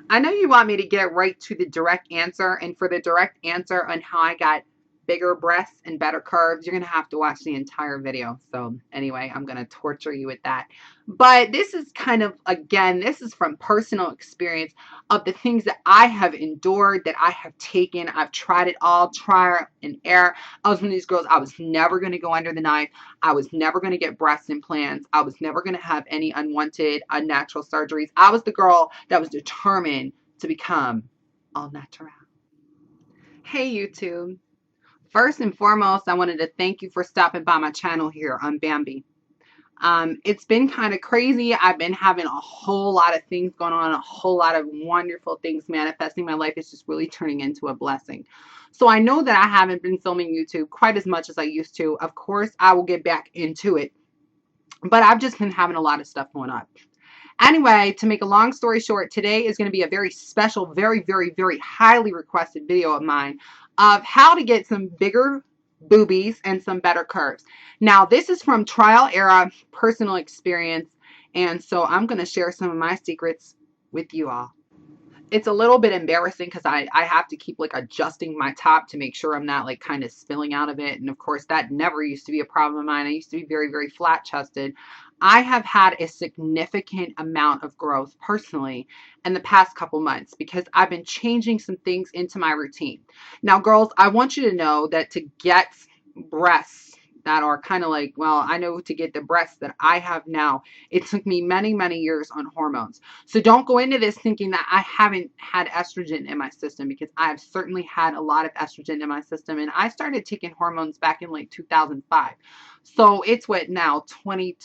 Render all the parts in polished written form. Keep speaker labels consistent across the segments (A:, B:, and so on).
A: I know you want me to get right to the direct answer, and for the direct answer on how I got bigger breasts and better curves, you're going to have to watch the entire video. So anyway, I'm going to torture you with that. But this is kind of, again, this is from personal experience of the things that I have endured, that I have taken. I've tried it all, trial and error. I was one of these girls, I was never going to go under the knife. I was never going to get breast implants. I was never going to have any unwanted, unnatural surgeries. I was the girl that was determined to become all natural. Hey, YouTube. First and foremost, I wanted to thank you for stopping by my channel here on Bambie. It's been kind of crazy. I've been having a whole lot of things going on, a whole lot of wonderful things manifesting. My life is just really turning into a blessing. So I know that I haven't been filming YouTube quite as much as I used to. Of course, I will get back into it. But I've just been having a lot of stuff going on. Anyway, to make a long story short, today is going to be a very special, very, very, very highly requested video of mine of how to get some bigger boobies and some better curves. Now, this is from trial error, personal experience, and so I'm going to share some of my secrets with you all. It's a little bit embarrassing because I have to keep like adjusting my top to make sure I'm not like kind of spilling out of it. And of course, that never used to be a problem of mine. I used to be very, very flat chested. I have had a significant amount of growth personally in the past couple months because I've been changing some things into my routine. Now, girls, I want you to know that to get breasts that are kind of like, well, I know to get the breasts that I have now, it took me many, many years on hormones. So don't go into this thinking that I haven't had estrogen in my system, because I've certainly had a lot of estrogen in my system. And I started taking hormones back in like 2005. So it's what now, 20,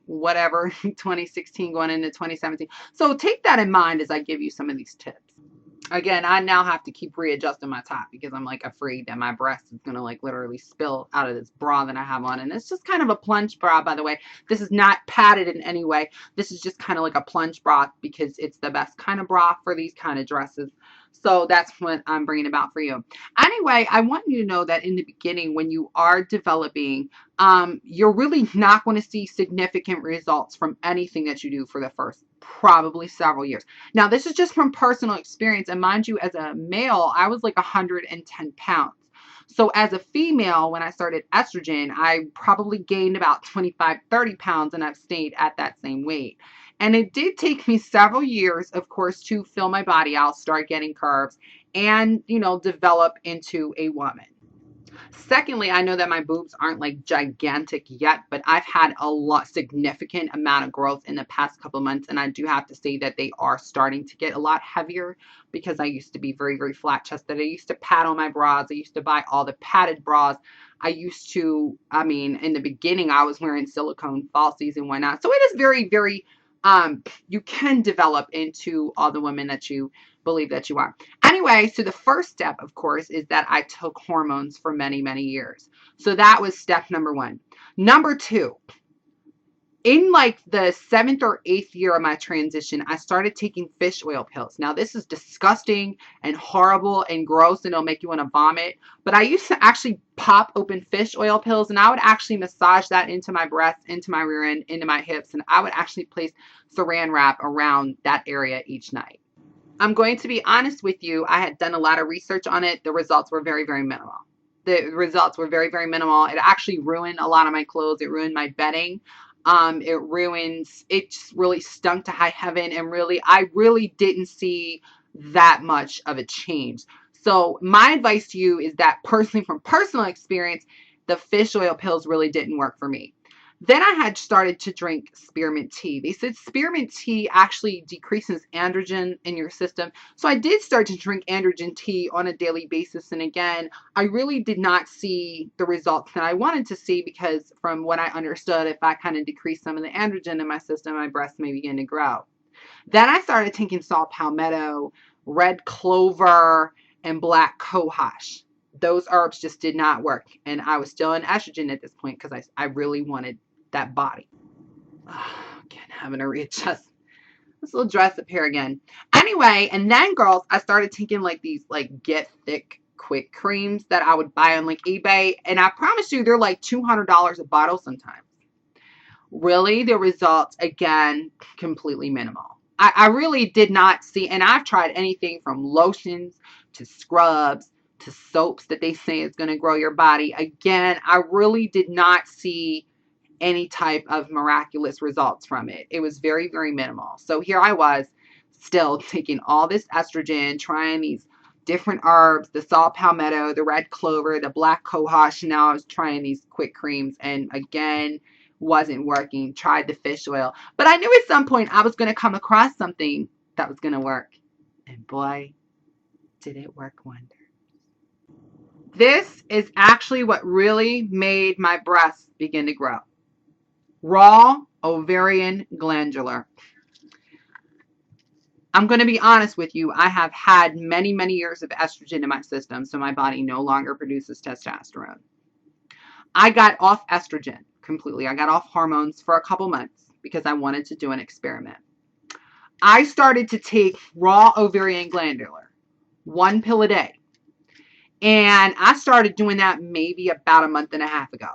A: whatever, 2016 going into 2017. So take that in mind as I give you some of these tips. Again, I now have to keep readjusting my top because I'm like afraid that my breast is going to like literally spill out of this bra that I have on. And it's just kind of a plunge bra, by the way. This is not padded in any way. This is just kind of like a plunge bra because it's the best kind of bra for these kind of dresses. So that's what I'm bringing about for you. Anyway, I want you to know that in the beginning, when you are developing, you're really not going to see significant results from anything that you do for the first probably several years. Now, this is just from personal experience. And mind you, as a male, I was like 110 pounds. So as a female, when I started estrogen, I probably gained about 25, 30 pounds, and I've stayed at that same weight. And it did take me several years, of course, to fill my body out, start getting curves, and, develop into a woman. Secondly, I know that my boobs aren't like gigantic yet, but I've had a significant amount of growth in the past couple of months. And I do have to say that they are starting to get a lot heavier because I used to be very, very flat chested. I used to pad on my bras. I used to buy all the padded bras. I used to, in the beginning, I was wearing silicone falsies and whatnot. So it is very, very, you can develop into all the women that you believe that you are. Anyway, so the first step, of course, is that I took hormones for many, many years. So that was step number one. Number two, in like the 7th or 8th year of my transition, I started taking fish oil pills. Now, this is disgusting and horrible and gross, and it'll make you want to vomit. But I used to actually pop open fish oil pills, and I would actually massage that into my breasts, into my rear end, into my hips, and I would actually place saran wrap around that area each night. I'm going to be honest with you. I had done a lot of research on it. The results were very, very minimal. The results were very, very minimal. It actually ruined a lot of my clothes. It ruined my bedding. It just really stunk to high heaven. And really, I really didn't see that much of a change. So my advice to you is that personally, from personal experience, the fish oil pills really didn't work for me. Then I had started to drink spearmint tea. They said spearmint tea actually decreases androgen in your system. So I did start to drink androgen tea on a daily basis. And again, I really did not see the results that I wanted to see, because from what I understood, if I kind of decrease some of the androgen in my system, my breasts may begin to grow. Then I started taking saw palmetto, red clover, and black cohosh. Those herbs just did not work. And I was still in estrogen at this point because I really wanted that body. Again, having to readjust this little dress up here again. Anyway, and then girls, I started taking like these like get thick quick creams that I would buy on like eBay. And I promise you, they're like $200 a bottle sometimes. Really, the results, again, completely minimal. I really did not see, and I've tried anything from lotions to scrubs to soaps that they say is going to grow your body. Again, I really did not see any type of miraculous results from it. It was very, very minimal. So here I was still taking all this estrogen, trying these different herbs, the saw palmetto, the red clover, the black cohosh. Now I was trying these quick creams, and again, wasn't working. Tried the fish oil, but I knew at some point I was going to come across something that was going to work, and boy, did it work wonders. This is actually what really made my breasts begin to grow. Raw ovarian glandular. I'm going to be honest with you. I have had many, many years of estrogen in my system, so my body no longer produces testosterone. I got off estrogen completely. I got off hormones for a couple months because I wanted to do an experiment. I started to take raw ovarian glandular, 1 pill a day. And I started doing that maybe about a month and a half ago.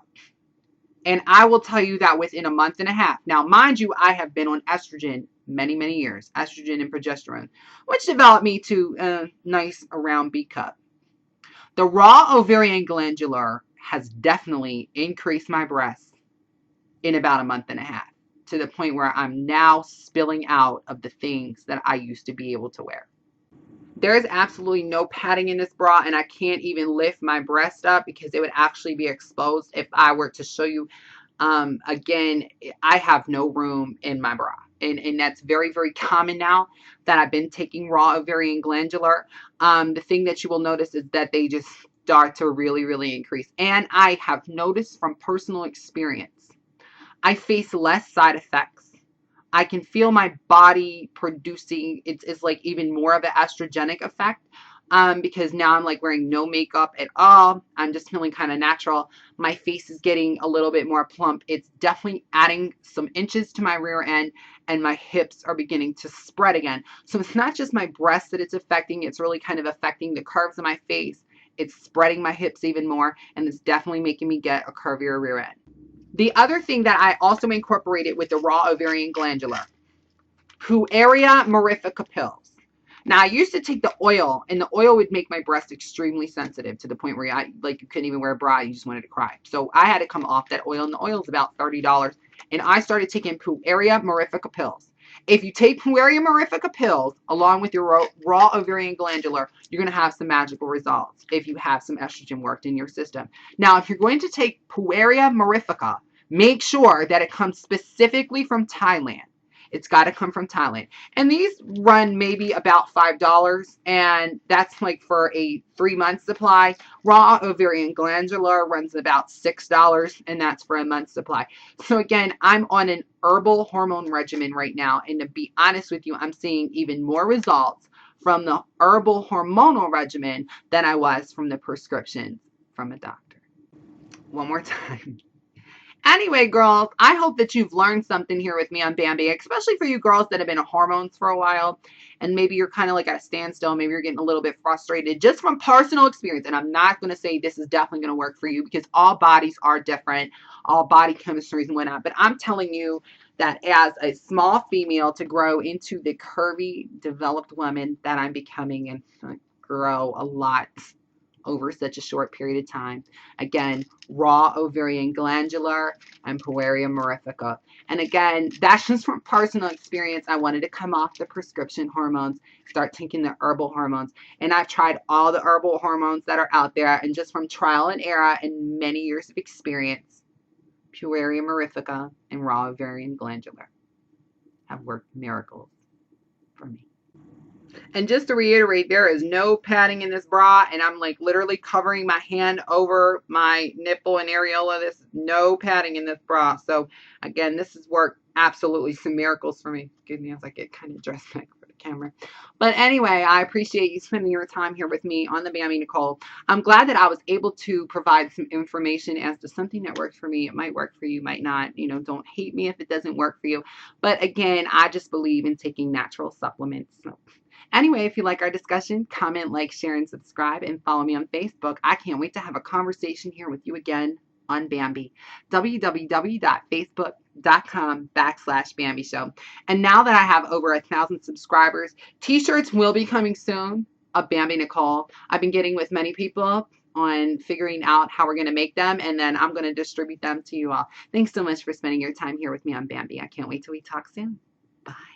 A: And I will tell you that within a month and a half. Now, mind you, I have been on estrogen many, many years. Estrogen and progesterone, which developed me to a nice round B cup. The raw ovarian glandular has definitely increased my breasts in about a month and a half, to the point where I'm now spilling out of the things that I used to be able to wear. There is absolutely no padding in this bra, and I can't even lift my breast up because it would actually be exposed if I were to show you. Again, I have no room in my bra, and that's very, very common now that I've been taking raw ovarian glandular. The thing that you will notice is that they just start to really, really increase. And I have noticed from personal experience, I face less side effects. I can feel my body producing, it's like even more of an estrogenic effect, because now I'm like wearing no makeup at all. I'm just feeling kind of natural. My face is getting a little bit more plump. It's definitely adding some inches to my rear end, and my hips are beginning to spread again. So it's not just my breasts that it's affecting. It's really kind of affecting the curves of my face. It's spreading my hips even more, and it's definitely making me get a curvier rear end. The other thing that I also incorporated with the raw ovarian glandular, Pueraria Mirifica pills. Now, I used to take the oil, and the oil would make my breast extremely sensitive to the point where you couldn't even wear a bra. You just wanted to cry. So I had to come off that oil, and the oil is about $30. And I started taking Pueraria Mirifica pills. If you take Pueraria Mirifica pills along with your raw ovarian glandular, you're going to have some magical results if you have some estrogen worked in your system. Now, if you're going to take Pueraria Mirifica, make sure that it comes specifically from Thailand. It's got to come from Thailand. And these run maybe about $5, and that's like for a 3-month supply. Raw ovarian glandular runs about $6, and that's for a month supply. So again, I'm on an herbal hormone regimen right now, and to be honest with you, I'm seeing even more results from the herbal hormonal regimen than I was from the prescriptions from a doctor. One more time. Anyway, girls, I hope that you've learned something here with me on Bambie, especially for you girls that have been on hormones for a while, and maybe you're kind of like at a standstill. Maybe you're getting a little bit frustrated just from personal experience. And I'm not going to say this is definitely going to work for you, because all bodies are different, all body chemistries and whatnot. But I'm telling you that as a small female, to grow into the curvy, developed woman that I'm becoming, and grow a lot over such a short period of time. Again, raw ovarian glandular and Pueraria Mirifica. And again, that's just from personal experience. I wanted to come off the prescription hormones, start taking the herbal hormones. And I've tried all the herbal hormones that are out there, and just from trial and error and many years of experience, Pueraria Mirifica and raw ovarian glandular have worked miracles for me. And just to reiterate, there is no padding in this bra, and I'm like literally covering my hand over my nipple and areola. There's no padding in this bra. So again, this has worked absolutely some miracles for me. Excuse me as I get kind of dressed back for the camera. But anyway, I appreciate you spending your time here with me on the Bambie Nicole. I'm glad that I was able to provide some information as to something that works for me. It might work for you, might not. You know, don't hate me if it doesn't work for you. But again, I just believe in taking natural supplements. So anyway, if you like our discussion, comment, like, share, and subscribe, and follow me on Facebook. I can't wait to have a conversation here with you again on Bambie. www.facebook.com youtube.com/Bambie Show. And now that I have over 1,000 subscribers, t-shirts will be coming soon of Bambie Nicole. I've been getting with many people on figuring out how we're going to make them, and then I'm going to distribute them to you all. Thanks so much for spending your time here with me on Bambie. I can't wait till we talk soon. Bye.